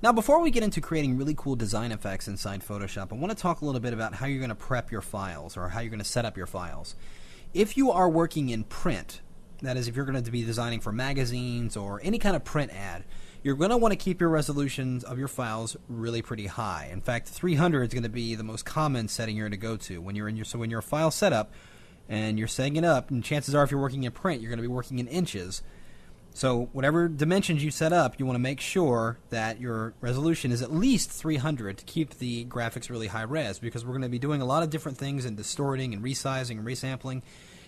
Now, before we get into creating really cool design effects inside Photoshop, I want to talk a little bit about how you're going to prep your files or how you're going to set up your files. If you are working in print, that is, if you're going to be designing for magazines or any kind of print ad, you're going to want to keep your resolutions of your files really pretty high. In fact, 300 is going to be the most common setting you're going to go to when you're in your when your file setup and you're setting it up. And chances are, if you're working in print, you're going to be working in inches. So whatever dimensions you set up, you want to make sure that your resolution is at least 300 to keep the graphics really high res, because we're going to be doing a lot of different things and distorting and resizing and resampling,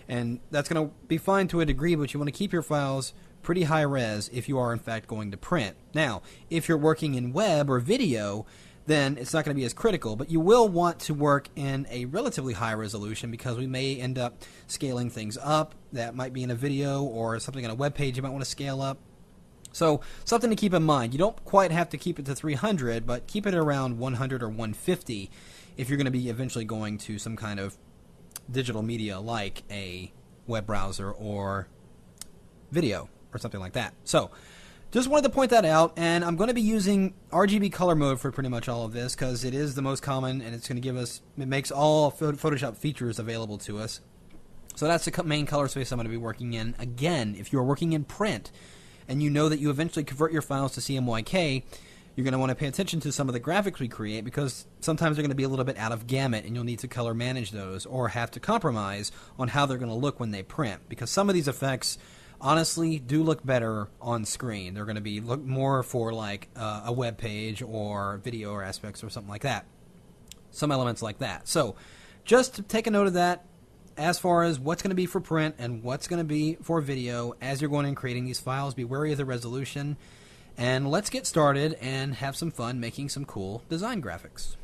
and that's going to be fine to a degree, but you want to keep your files pretty high res if you are in fact going to print. Now, if you're working in web or video, then it's not going to be as critical, but you will want to work in a relatively high resolution because we may end up scaling things up. That might be in a video or something on a web page you might want to scale up. So something to keep in mind. You don't quite have to keep it to 300, but keep it around 100 or 150 if you're going to be eventually going to some kind of digital media like a web browser or video or something like that. So just wanted to point that out, and I'm going to be using RGB color mode for pretty much all of this because it is the most common, and it's going to give us, it makes all Photoshop features available to us. So that's the main color space I'm going to be working in. Again, if you're working in print and you know that you eventually convert your files to CMYK, you're going to want to pay attention to some of the graphics we create because sometimes they're going to be a little bit out of gamut and you'll need to color manage those or have to compromise on how they're going to look when they print, because some of these effects honestly do look better on screen. They're going to be look more for like a web page or video or aspects or something like that. Some elements like that. So just to take a note of that as far as what's going to be for print and what's going to be for video as you're going and creating these files. Be wary of the resolution. And let's get started and have some fun making some cool design graphics.